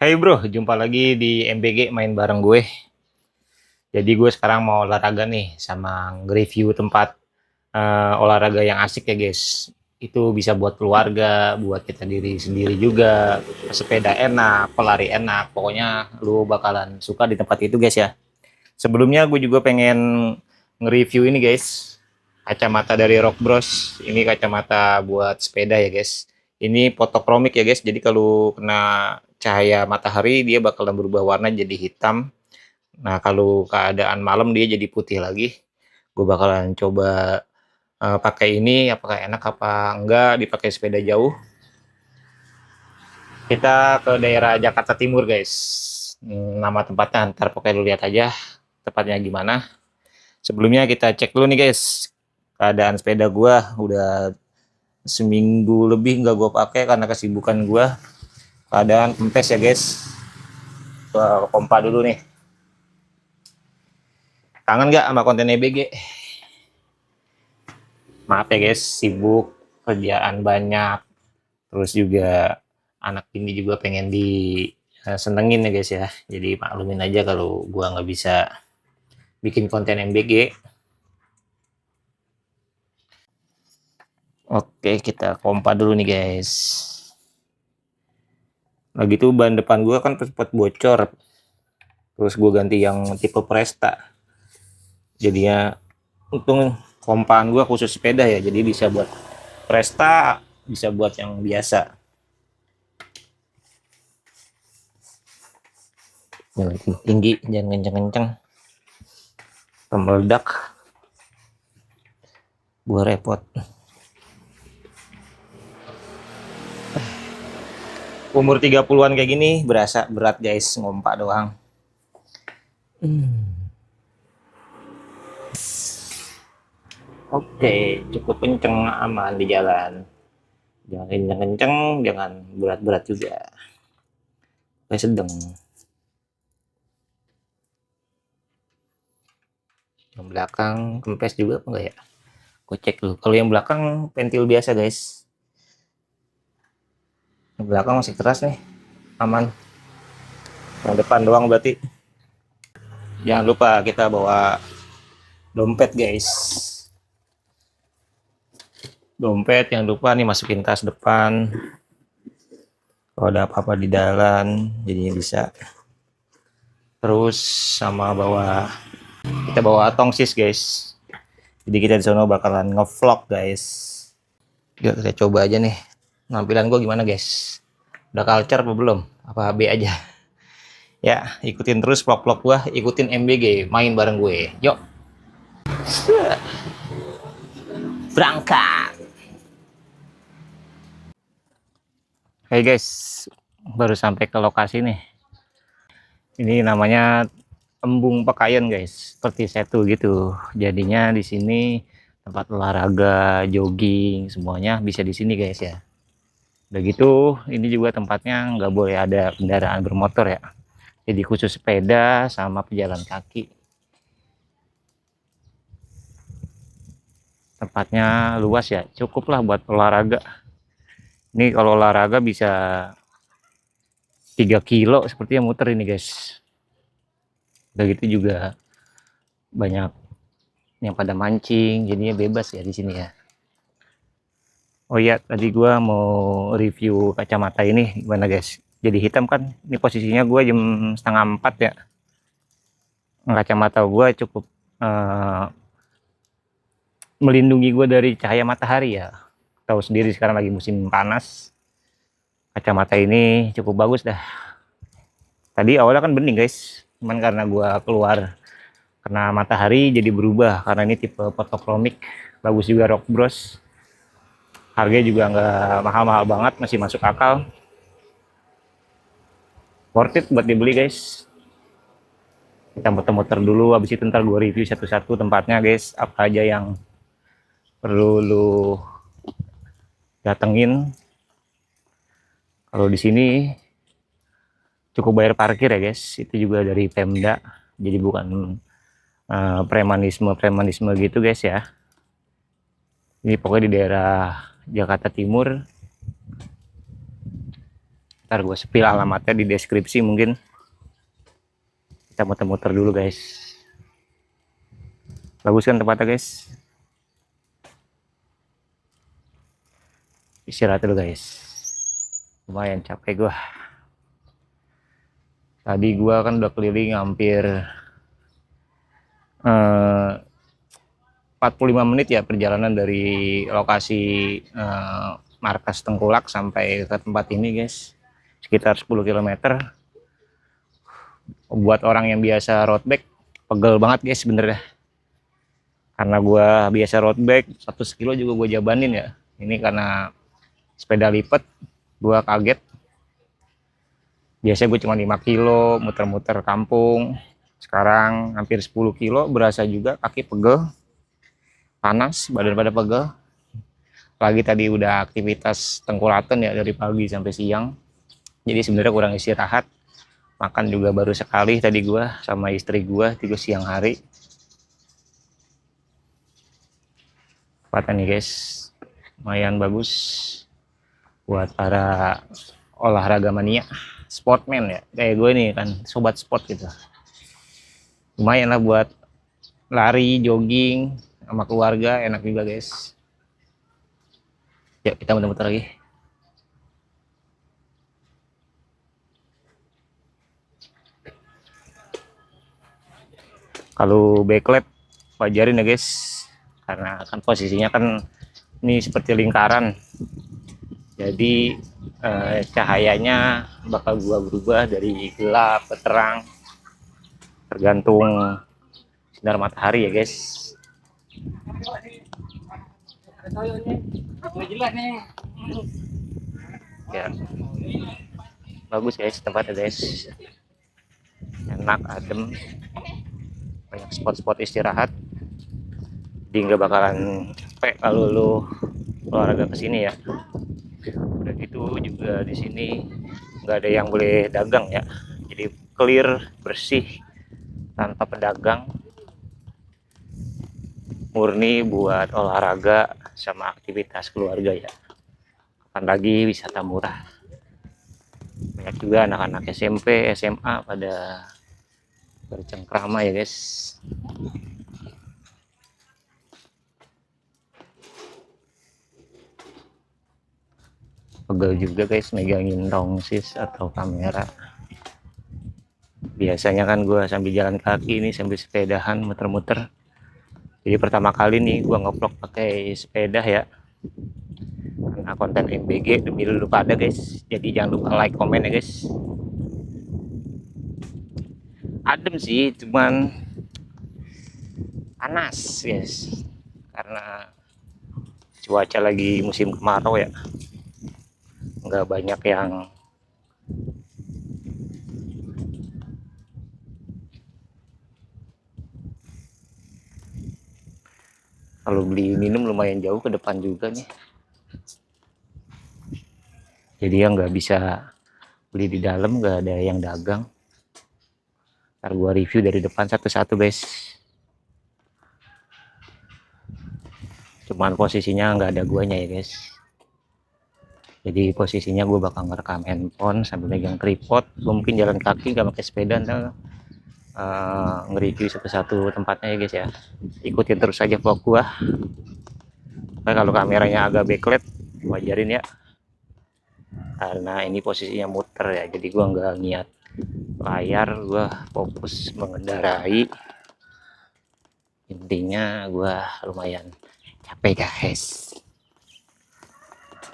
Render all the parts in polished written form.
Hey bro, jumpa lagi di MBG main bareng gue. Jadi gue sekarang mau olahraga nih sama nge-review tempat olahraga yang asik ya guys. Itu bisa buat keluarga, buat kita diri sendiri juga. Sepeda enak, pelari enak. Pokoknya lu bakalan suka di tempat itu guys ya. Sebelumnya gue juga pengen nge-review ini guys. Kacamata dari Rock Bros. Ini kacamata buat sepeda ya guys. Ini fotokromik ya guys. Jadi kalau kena cahaya matahari dia bakalan berubah warna jadi hitam. Nah, kalau keadaan malam dia jadi putih lagi. Gue bakalan coba pakai ini apakah enak apa enggak dipakai sepeda jauh. Kita ke daerah Jakarta Timur guys. Nama tempatnya ntar pokoknya lu lihat aja tepatnya gimana. Sebelumnya kita cek dulu nih guys. Keadaan sepeda gua udah seminggu lebih nggak gua pakai karena kesibukan gua. Keadaan kempes ya guys. Gua pompa dulu nih. Kangen nggak sama konten EBG? Maaf ya guys, sibuk, kerjaan banyak, terus juga anak ini juga pengen disenengin ya guys ya. Jadi maklumin aja kalau gua nggak bisa bikin konten MBG. Oke, kita kompa dulu nih guys. Lagi tuh ban depan gua kan sempat bocor, terus gua ganti yang tipe Presta. Jadinya untung kompaan gua khusus sepeda ya, jadi bisa buat Presta, bisa buat yang biasa. Jangan tinggi, jangan kenceng-kenceng, meledak, gua repot. Umur 30-an kayak gini berasa berat guys, ngompak doang. Oke, cukup kenceng, aman di jalan. Jangan kenceng-kenceng, jangan berat-berat juga. Kayak sedang. Yang belakang kempes juga apa enggak ya? Gue cek dulu. Kalau yang belakang pentil biasa guys. Yang belakang masih keras nih, aman. Yang depan doang berarti. Jangan lupa kita bawa dompet guys. Dompet yang lupa nih masukin tas depan. Kalau ada apa-apa di jalan, jadinya bisa. Terus sama kita bawa tongsis guys. Jadi kita di sana bakalan ngevlog guys. Yuk kita coba aja nih. Penampilan gue gimana guys? Udah culture apa belum? Apa B aja? Ya, ikutin terus vlog-vlog gue, ikutin MBG, main bareng gue. Yuk. Berangkat. Hey guys, baru sampai ke lokasi nih. Ini namanya Embung Pekayon guys, seperti setu gitu. Jadinya di sini tempat olahraga, jogging, semuanya bisa di sini guys ya. Udah gitu, ini juga tempatnya nggak boleh ada kendaraan bermotor ya. Jadi khusus sepeda sama pejalan kaki. Tempatnya luas ya, cukuplah buat olahraga. Ini kalau olahraga bisa 3 kilo sepertinya muter ini guys. Udah gitu juga banyak yang pada mancing, jadinya bebas ya di sini ya. Oh iya, tadi gua mau review kacamata ini gimana guys. Jadi hitam kan, ini posisinya gua jam setengah 4 ya. Kacamata gua cukup melindungi gua dari cahaya matahari ya. Tahu sendiri sekarang lagi musim panas. Kacamata ini cukup bagus dah. Tadi awalnya kan bening guys, cuman karena gua keluar kena matahari jadi berubah karena ini tipe fotokromik. Bagus juga Rock Bros. Harganya juga nggak mahal-mahal banget, masih masuk akal. Worth it buat dibeli guys. Kita muter-muter dulu, habis itu ntar gue review satu-satu tempatnya guys, apa aja yang perlu lu datengin. Kalau di sini cukup bayar parkir ya guys, itu juga dari Pemda, jadi bukan premanisme gitu guys ya. Ini pokoknya di daerah Jakarta Timur. Ntar gue spill alamatnya di deskripsi mungkin. Kita muter-muter dulu guys. Bagus kan tempatnya guys. Istirahat dulu guys. Lumayan capek gue. Tadi gue kan udah keliling hampir 45 menit ya perjalanan dari lokasi markas Tengkulak sampai ke tempat ini guys, sekitar 10 km. Buat orang yang biasa road bike pegel banget guys sebenarnya, karena gue biasa road bike 100 kilo juga gue jabanin ya. Ini karena sepeda lipat gue kaget, biasanya gue cuma 5 kilo muter-muter kampung, sekarang hampir 10 kilo, berasa juga kaki pegel, panas, badan pada pegel. Lagi tadi udah aktivitas tengkulatan ya dari pagi sampai siang, jadi sebenarnya kurang istirahat. Makan juga baru sekali tadi gua sama istri gua tiga siang hari. Tempatnya nih guys, lumayan bagus buat para olahraga mania, sportman ya kayak gue nih kan, sobat sport gitu. Lumayan lah buat lari, jogging sama keluarga, enak juga guys. Yuk kita muter-muter lagi. Kalau backlap wajarin ya guys, karena kan posisinya kan ini seperti lingkaran, jadi cahayanya bakal berubah dari gelap ke terang tergantung sinar matahari ya guys. Ya bagus guys tempatnya guys, enak, adem, banyak spot-spot istirahat, jadi nggak bakalan capek kalau lu olahraga kesini ya. Udah gitu juga di sini nggak ada yang boleh dagang ya, jadi clear, bersih, tanpa pedagang, murni buat olahraga sama aktivitas keluarga ya. Kapan lagi wisata murah. Banyak juga anak-anak SMP, SMA pada bercengkrama ya guys. Pegel juga guys megangin tongsis atau kamera. Biasanya kan gue sambil jalan kaki ini, sambil sepedahan muter-muter. Jadi pertama kali nih gue ngevlog pakai sepeda ya, karena konten MBG demi lu pada guys. Jadi jangan lupa like, komen ya guys. Adem sih, cuman panas guys, karena cuaca lagi musim kemarau ya, nggak banyak yang kalau beli minum lumayan jauh ke depan juga nih, jadi yang nggak bisa beli di dalam, nggak ada yang dagang. Ntar gua review dari depan satu-satu guys. Cuman posisinya nggak ada guanya ya guys, jadi posisinya gue bakal ngerekam handphone sambil megang tripod. Gue mungkin jalan kaki nggak pakai sepeda, ntar nge-review satu-satu tempatnya ya guys ya. Ikutin terus aja vlog gua. Nah, kalau kameranya agak backlight wajarin ya, karena ini posisinya muter ya, jadi gua nggak niat layar, gua fokus mengendarai. Intinya gua lumayan capek guys.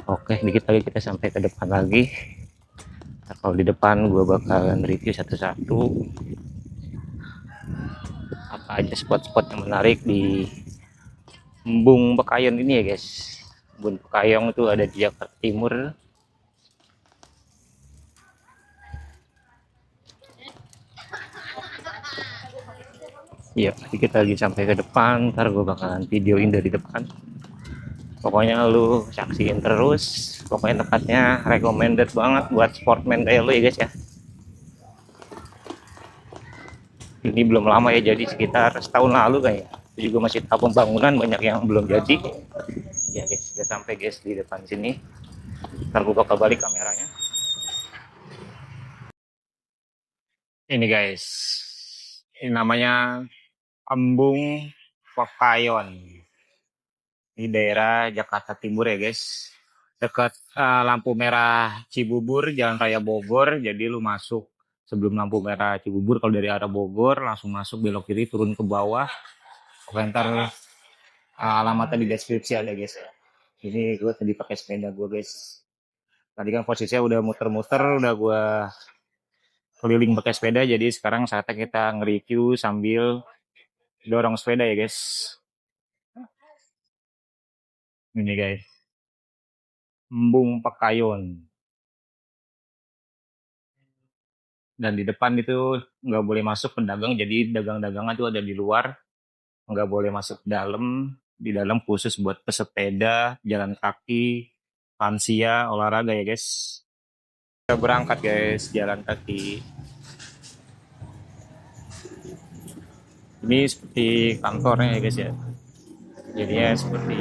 Oke, dikit lagi kita sampai ke depan lagi. Nah, kalau di depan gua bakalan review satu-satu apa aja spot-spot yang menarik di Embung Pekayong ini ya guys. Embung Pekayong itu ada di Jakarta Timur. Ya, kita lagi sampai ke depan, ntar gue bakalan videoin dari depan. Pokoknya lu saksiin terus. Pokoknya tempatnya recommended banget buat sportman kayak lu ya guys ya. Ini belum lama ya, jadi sekitar setahun lalu kayak. Itu juga masih tahap pembangunan, banyak yang belum jadi. Ya guys, udah sampai guys di depan sini. Ntar gue bakal balik kameranya. Ini guys, ini namanya Embung Pekayon di daerah Jakarta Timur ya guys. Dekat lampu merah Cibubur, Jalan Raya Bogor. Jadi lu masuk sebelum lampu merah Cibubur, kalau dari arah Bogor langsung masuk belok kiri turun ke bawah. Komentar alamatnya di deskripsi ada guys ya. Ini gue tadi pakai sepeda gue guys. Tadi kan posisinya udah muter-muter, udah gue keliling pakai sepeda. Jadi sekarang saatnya kita nge-review sambil dorong sepeda ya guys. Ini guys, Embung Pekayon. Dan di depan itu nggak boleh masuk pedagang, jadi dagang-dagangan itu ada di luar, nggak boleh masuk dalam. Di dalam khusus buat pesepeda, jalan kaki, lansia, olahraga ya guys. Kita berangkat guys, jalan kaki. Ini seperti kantornya ya guys ya. Jadinya seperti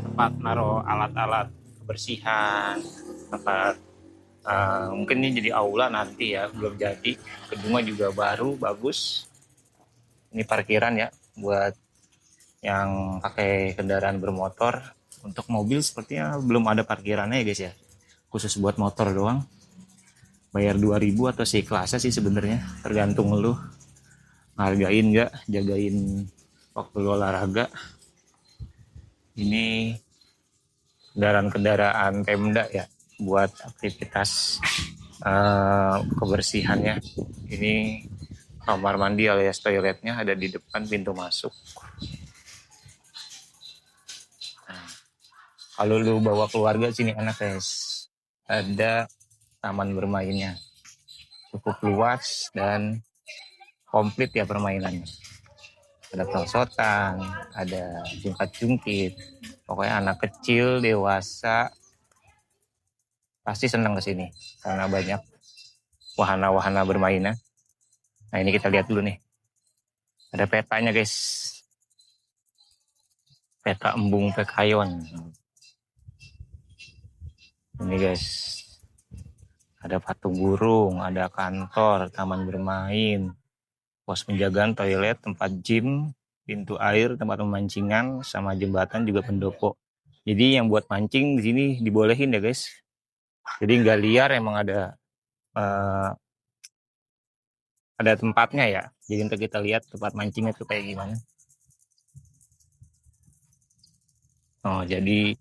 tempat naruh alat-alat kebersihan, tempat mungkin ini jadi aula nanti ya, belum jadi. Gedungnya juga baru, bagus. Ini parkiran ya buat yang pakai kendaraan bermotor. Untuk mobil sepertinya belum ada parkirannya ya guys ya. Khusus buat motor doang. Bayar 2.000 atau seikhlasnya sih sebenarnya, tergantung lu hargain nggak, jagain waktu lu olahraga. Ini kendaraan-kendaraan Pemda ya buat aktivitas kebersihannya. Ini kamar mandi alias toiletnya ada di depan pintu masuk. Nah, kalau lu bawa keluarga sini enak guys. Ada taman bermainnya cukup luas dan komplit ya permainannya. Ada perosotan, ada jungkat-jungkit. Pokoknya anak kecil, dewasa pasti senang ke sini karena banyak wahana-wahana bermainnya. Nah, ini kita lihat dulu nih. Ada petanya guys. Peta Embung Pekayon. Ini guys. Ada patung burung, ada kantor, taman bermain, pos penjagaan, toilet, tempat gym, pintu air, tempat pemancingan, sama jembatan juga pendopo. Jadi yang buat mancing di sini dibolehin ya guys. Jadi nggak liar, emang ada tempatnya ya. Jadi untuk kita lihat tempat mancingnya tuh kayak gimana. Oh, jadi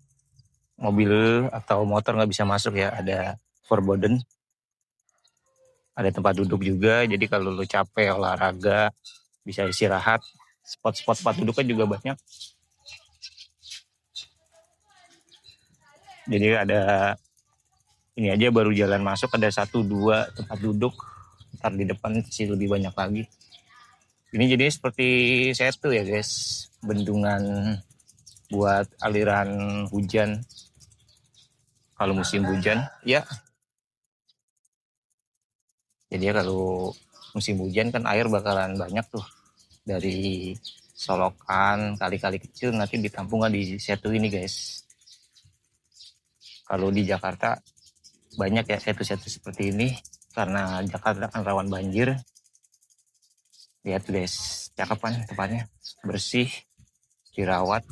mobil atau motor nggak bisa masuk ya. Ada forbidden. Ada tempat duduk juga. Jadi kalau lu capek olahraga bisa istirahat. Spot-spot tempat duduknya juga banyak. Jadi ada ini aja baru jalan masuk ada 1-2 tempat duduk. Ntar di depan sih lebih banyak lagi. Ini jadi seperti setu ya guys. Bendungan buat aliran hujan. Kalau musim hujan ya. Jadi ya kalau musim hujan kan air bakalan banyak tuh. Dari solokan, kali-kali kecil nanti ditampung di setu ini guys. Kalau di Jakarta banyak ya setu-setu seperti ini karena Jakarta kan rawan banjir. Lihat guys, cakep kan tempatnya, bersih, dirawat.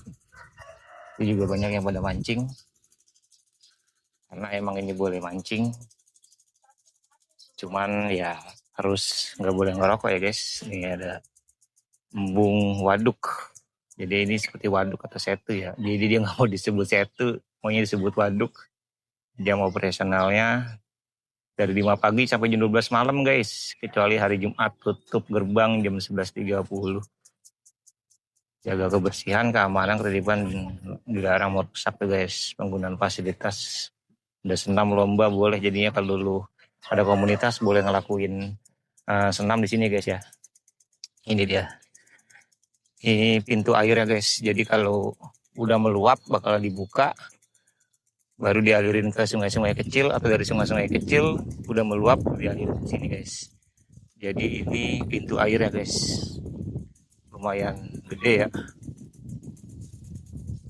Itu juga banyak yang pada mancing karena emang ini boleh mancing, cuman ya harus nggak boleh ngerokok ya guys. Ini ada embung waduk, jadi ini seperti waduk atau setu ya. Jadi dia nggak mau disebut setu, maunya disebut waduk. Jam operasionalnya dari 5 pagi sampai jam 12 malam guys, kecuali hari Jumat tutup gerbang jam 11.30. Jaga kebersihan, keamanan, ketertiban, dilarang merusak tuh guys. Penggunaan fasilitas, ada senam lomba boleh, jadinya kalau lu ada komunitas boleh ngelakuin senam di sini guys ya. Ini dia. Ini pintu airnya guys. Jadi kalau udah meluap bakal dibuka, baru dialirin ke sungai-sungai kecil, atau dari sungai-sungai kecil udah meluap dialirin ke sini guys. Jadi ini pintu airnya guys. Lumayan gede ya.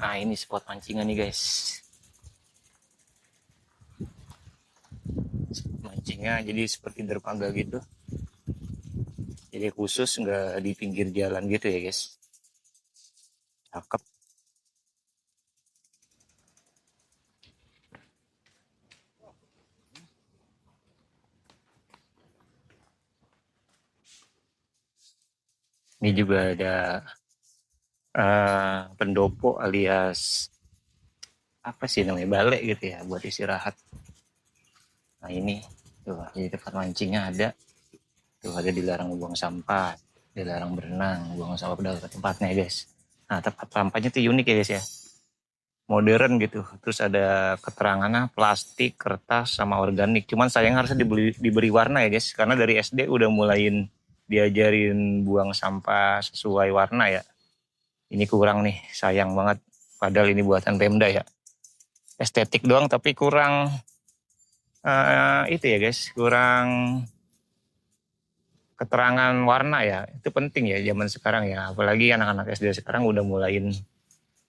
Nah, ini spot pancingan nih guys. Mancingnya jadi seperti dermaga gitu. Jadi khusus nggak di pinggir jalan gitu ya guys. Cakep. Ini juga ada pendopo alias apa sih namanya, balai gitu ya buat istirahat. Nah ini tuh, di tempat mancingnya ada. Tuh ada dilarang buang sampah, dilarang berenang, buang sampah pada tempatnya guys. Nah tempat sampahnya tuh unik ya guys ya, modern gitu. Terus ada keterangannya plastik, kertas, sama organik. Cuman sayang harusnya diberi warna ya guys, karena dari SD udah mulain diajarin buang sampah sesuai warna ya. Ini kurang nih, sayang banget. Padahal ini buatan Pemda ya. Estetik doang tapi kurang itu ya guys, kurang keterangan warna ya. Itu penting ya zaman sekarang ya. Apalagi anak-anak SD sekarang udah mulain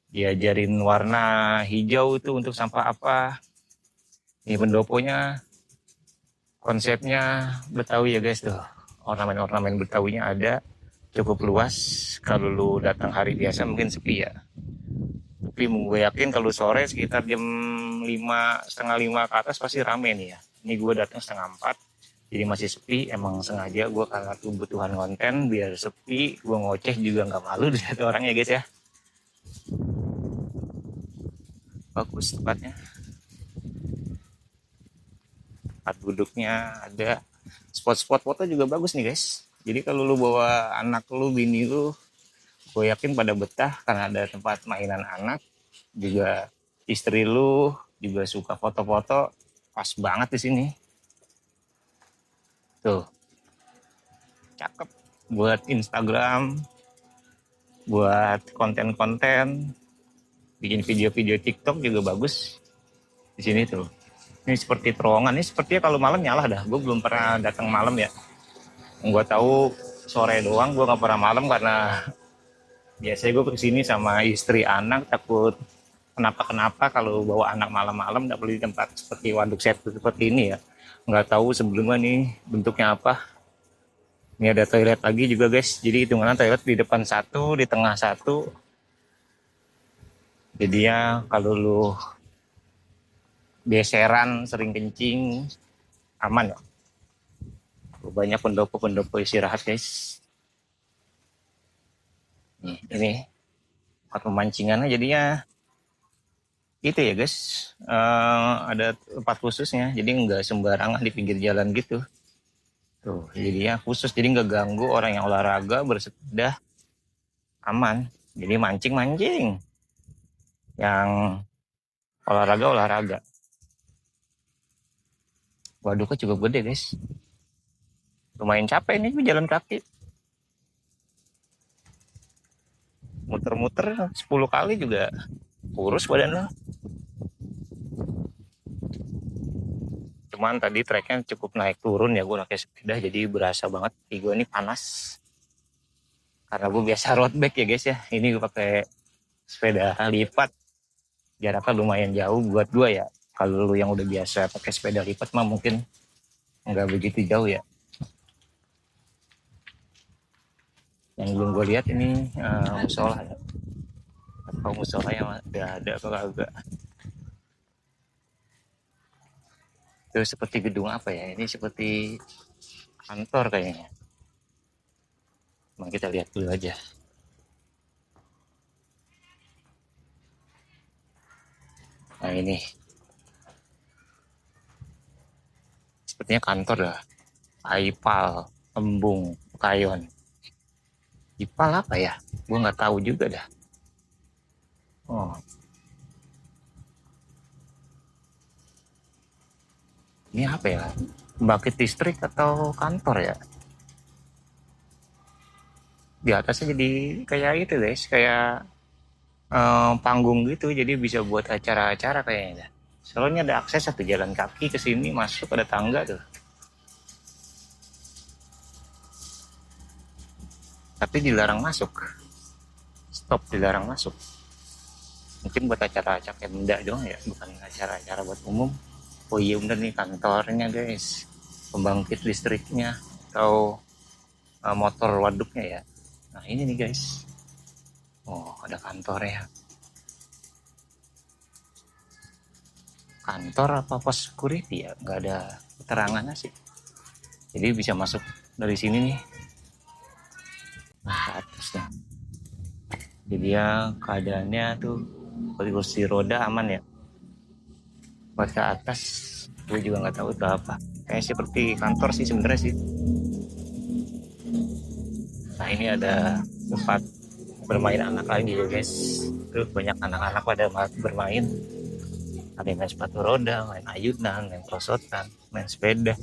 diajarin warna hijau itu untuk sampah apa. Ini pendoponya konsepnya Betawi ya guys tuh. Ornamen-ornamen Betawinya ada, cukup luas. Kalau lu datang hari biasa mungkin sepi ya. Tapi gue yakin kalau sore sekitar jam 5, setengah 5 ke atas pasti rame nih ya. Ini gue datang setengah 4, jadi masih sepi. Emang sengaja gue karena kebutuhan konten biar sepi. Gue ngoceh juga nggak malu dilihat orang ya guys ya. Bagus tempatnya. Tempat duduknya ada. Spot-spot foto juga bagus nih guys. Jadi kalau lu bawa anak lu, bini lu, gue yakin pada betah karena ada tempat mainan anak. Juga istri lu juga suka foto-foto, pas banget di sini. Tuh, cakep buat Instagram, buat konten-konten, bikin video-video TikTok juga bagus di sini tuh. Ini seperti terowongan, ini sepertinya kalau malam nyala dah. Gue belum pernah datang malam ya. Gue tahu sore doang, gue nggak pernah malam karena biasanya gue kesini sama istri anak, takut kenapa-kenapa kalau bawa anak malam-malam, nggak perlu di tempat seperti waduk seperti ini ya. Nggak tahu sebelumnya nih bentuknya apa. Ini ada toilet lagi juga guys, jadi hitungannya toilet di depan satu, di tengah satu. Jadinya kalau lu geseran sering kencing, aman ya. Banyak pendopo-pendopo istirahat guys. Nih, ini tempat pemancingannya jadinya itu ya guys, ada tempat khususnya, jadi nggak sembarangan di pinggir jalan gitu. Tuh, jadinya khusus, jadi nggak ganggu orang yang olahraga bersepeda, aman. Jadi mancing-mancing, yang olahraga. Waduknya cukup gede guys. Lumayan capek nih jalan kaki. Muter-muter 10 kali juga kurus badan lo. Cuman tadi treknya cukup naik turun ya, gue pakai sepeda jadi berasa banget. Gue ini panas. Karena gue biasa road bike ya guys ya. Ini gue pakai sepeda lipat. Jaraknya lumayan jauh buat gue ya. Kalau lu yang udah biasa pakai sepeda lipat mah mungkin nggak begitu jauh ya. Yang belum gue lihat ini musola ya. Atau musolanya udah ada atau kagak. Itu seperti gedung apa ya? Ini seperti kantor kayaknya. Nah, kita lihat dulu aja. Nah ini sepertinya kantor lah. Aipal, Embung, Kayon. Ipal apa ya? Gue nggak tahu juga dah. Oh, ini apa ya? Pembangkit listrik atau kantor ya? Di atasnya jadi kayak itu guys, kayak panggung gitu, jadi bisa buat acara-acara kayaknya. Soalnya ada akses satu jalan kaki ke sini, masuk ada tangga tuh. Tapi dilarang masuk. Stop, dilarang masuk. Mungkin buat acara-acara Pemda doang ya, bukan acara-acara buat umum. Oh iya bener nih kantornya guys, pembangkit listriknya atau motor waduknya ya. Nah ini nih guys, oh ada kantor ya. Kantor apa pos security ya, nggak ada keterangannya sih. Jadi bisa masuk dari sini nih, nah ke atas nih. Jadi ya keadaannya tuh kursi roda aman ya. Buat ke atas gue juga nggak tahu itu apa, kayak seperti kantor sih sebenarnya sih. Nah ini ada tempat bermain anak lagi ya guys. Tuh banyak anak-anak pada bermain, ada yang main sepatu roda, main ayunan, main prosotan, main sepeda,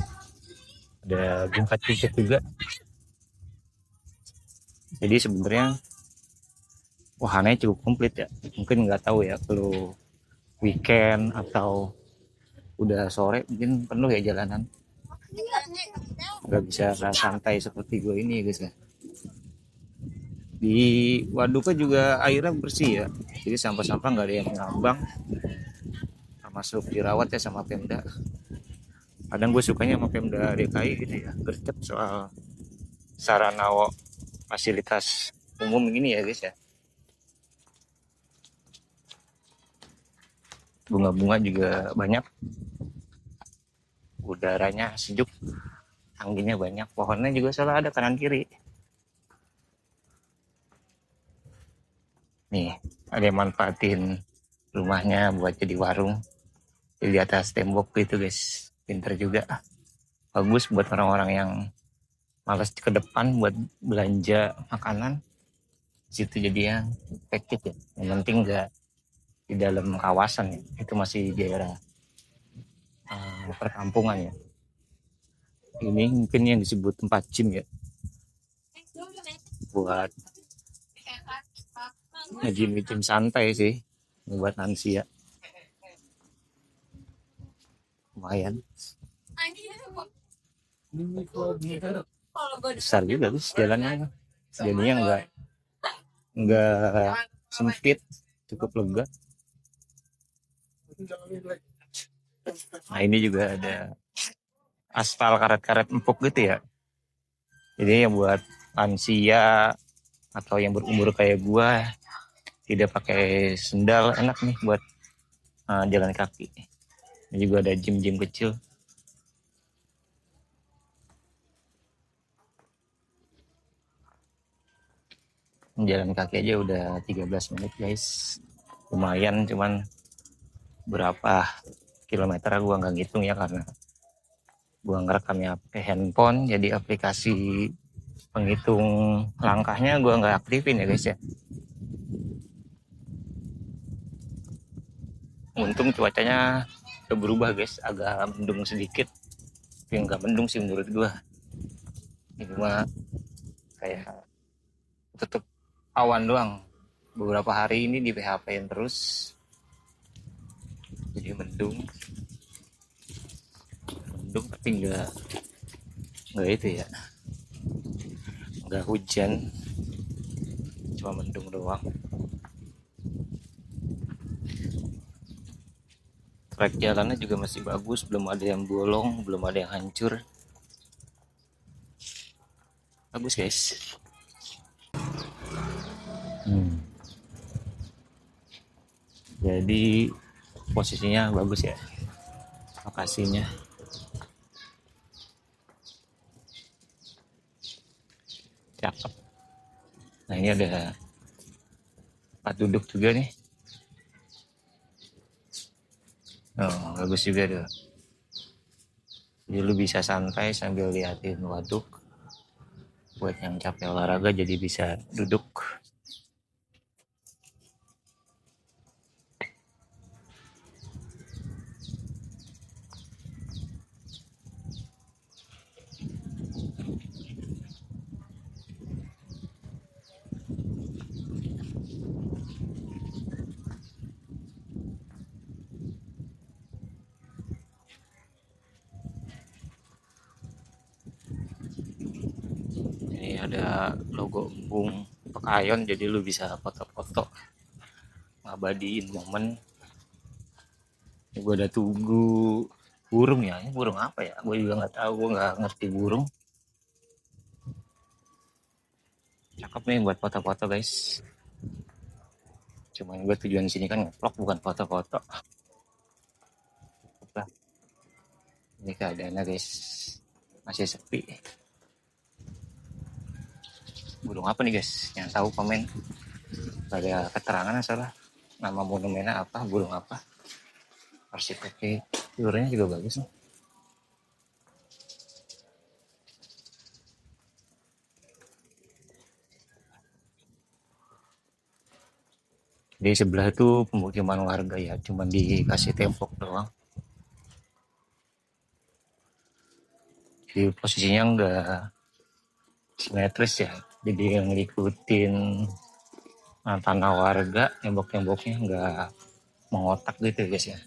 ada jungkat tiket juga. Jadi sebenarnya wahananya cukup komplit ya. Mungkin nggak tahu ya kalau weekend atau udah sore mungkin penuh ya jalanan, nggak bisa santai seperti gue ini guys ya. Di waduknya juga airnya bersih ya, jadi sampah-sampah nggak ada yang ngambang, termasuk dirawat ya sama Pemda. Kadang gue sukanya sama Pemda DKI gitu ya, gercep soal sarana fasilitas umum ini ya guys ya. Bunga-bunga juga banyak, udaranya sejuk, anginnya banyak, pohonnya juga salah ada kanan kiri. Nih ada yang manfaatin rumahnya buat jadi warung di atas tembok gitu guys, pinter juga. Bagus buat orang-orang yang malas ke depan buat belanja makanan, situ jadi yang efektif ya. Yang penting nggak di dalam kawasan ya, itu masih di daerah perkampungan ya. Ini mungkin yang disebut tempat gym ya, buat nge-gym santai sih, buat lansia lumayan. Besar juga guys jalannya, jadinya nggak sempit, cukup lega. Nah ini juga ada aspal karet-karet empuk gitu ya, jadi yang buat lansia atau yang berumur kayak gua tidak pakai sendal enak nih buat jalan kaki. Ini juga ada gym-gym kecil. Jalan kaki aja udah 13 menit guys, lumayan. Cuman berapa kilometer gua nggak ngitung ya, karena gua ngerekamnya pakai handphone, jadi aplikasi penghitung langkahnya gua nggak aktifin ya guys ya. Untung cuacanya udah berubah guys, agak mendung sedikit, tapi nggak mendung sih menurut gua. Ini cuma kayak tutup awan doang. Beberapa hari ini di PHP-in terus, jadi mendung tapi nggak itu ya, nggak hujan, cuma mendung doang. Trek jalannya juga masih bagus, belum ada yang bolong, belum ada yang hancur. Bagus guys. Jadi posisinya bagus ya, lokasinya. Cakep. Nah ini ada tempat duduk juga nih. Oh bagus juga tuh. Jadi lu bisa santai sambil liatin waduk. Buat yang capek olahraga jadi bisa duduk. Ini ada logo Embung Pekayon, jadi lu bisa foto-foto ngabadiin momen. Ini gue udah tunggu burung ya, ini burung apa ya, gue juga nggak tahu, gue nggak ngerti burung. Cakep nih buat foto-foto guys. Cuman gue tujuan sini kan ngevlog bukan foto-foto. Lah, ini keadaannya guys. Masih sepi. Burung apa nih guys? Yang tahu komen. Gak ada keterangan salah. Nama monumennya apa? Burung apa? Arsitekturnya juga bagus nih. Di sebelah itu pemukiman warga ya, cuman dikasih tembok doang. Jadi posisinya enggak simetris ya, jadi yang ngikutin tanah warga, tembok-temboknya enggak mengotak gitu ya guys ya.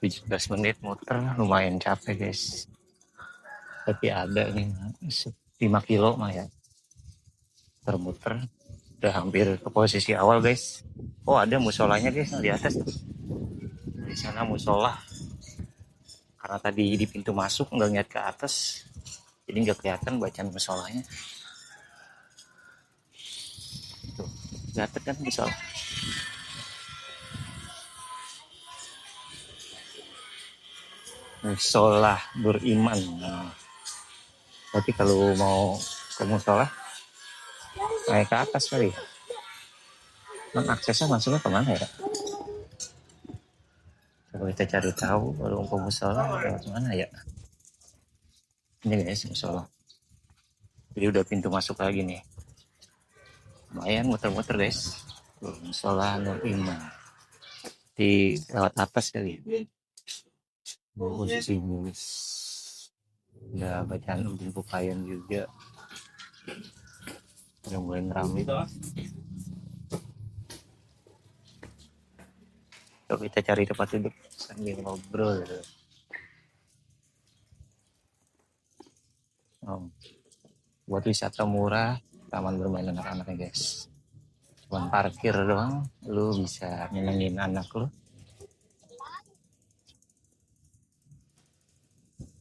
Belas menit muter lumayan capek guys, tapi ada nih 5 kilo mah ya termuter. Udah hampir ke posisi awal guys. Oh ada musolanya guys di atas tuh. Di sana musola. Karena tadi di pintu masuk nggak ngeliat ke atas, jadi nggak kelihatan bacaan musolanya. Tuh, kelihatan kan musola. Musola beriman. Nah, tapi kalau mau ke musola naik ke atas kali. Kan aksesnya masuknya kemana ya? Coba kita cari tahu kalau ke musola lewat mana ya. Ini guys musola. Jadi udah pintu masuk lagi nih. Lumayan muter-muter guys. Musola Nur Iman. Di lewat atas kali. Posisi guys. Udah bacaan Udin Pukayan juga. Udah mulai ngeramai. Coba kita cari tempat duduk sambil ngobrol. Oh, buat wisata murah, taman bermain anak-anaknya guys. Cuman parkir doang, lu bisa nyenengin anak lu.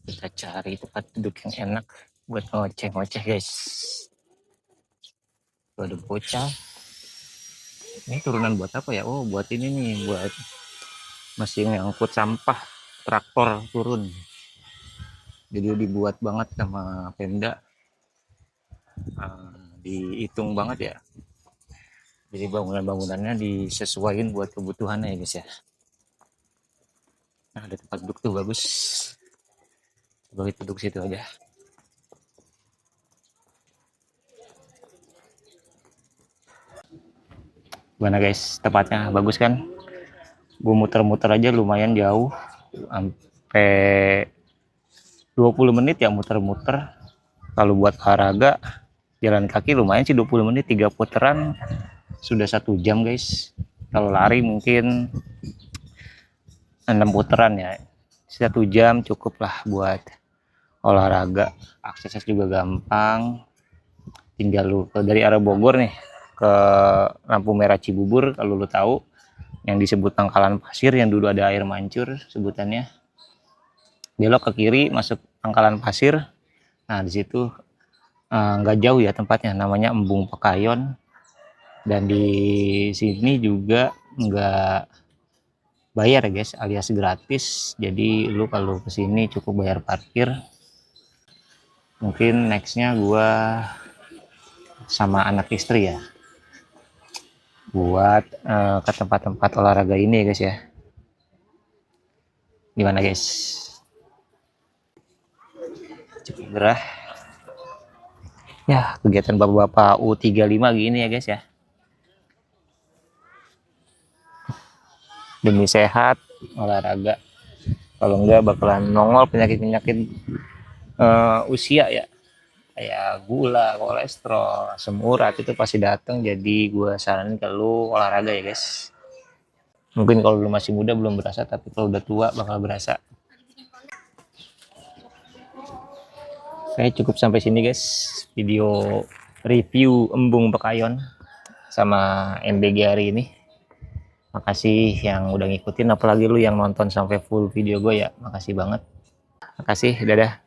Kita cari tempat duduk yang enak buat ngoceh-ngoceh guys. Tuh ada bocah. Ini turunan buat apa ya? Oh buat ini nih, buat mesin ngangkut sampah, traktor turun. Jadi dibuat banget sama Pemda. Dihitung banget ya. Jadi bangunan-bangunannya disesuaikan buat kebutuhannya ya guys ya. Nah ada tempat duduk tuh bagus. Coba kita duduk situ aja. Gimana guys, tempatnya bagus kan? Gue muter-muter aja lumayan jauh, sampai 20 menit ya muter-muter. Kalau buat olahraga jalan kaki lumayan sih 20 menit, 3 putaran sudah 1 jam guys. Kalau lari mungkin 6 putaran ya, 1 jam cukup lah buat olahraga. Aksesnya juga gampang, tinggal lu dari arah Bogor nih ke lampu merah Cibubur, kalau lu tahu yang disebut Pangkalan Pasir yang dulu ada air mancur sebutannya, belok ke kiri masuk Pangkalan Pasir. Nah di situ nggak jauh ya tempatnya, namanya Embung Pekayon. Dan di sini juga nggak bayar ya guys, alias gratis. Jadi lu kalau kesini cukup bayar parkir. Mungkin nextnya gua sama anak istri ya buat ke tempat-tempat olahraga ini ya guys ya. Gimana guys? Cukup gerah. Ya, kegiatan bapak-bapak U35 gini ya guys ya. Demi sehat, olahraga. Kalau enggak bakalan nongol penyakit-penyakit usia ya. Kayak gula, kolesterol, asam urat itu pasti datang. Jadi gue saranin ke lu olahraga ya guys. Mungkin kalau lu masih muda belum berasa, tapi kalau udah tua bakal berasa. Saya cukup sampai sini guys, video review Embung Pekayon. sama MBG hari ini. Makasih yang udah ngikutin, apalagi lu yang nonton sampai full video gue ya. Makasih banget. Makasih, dadah.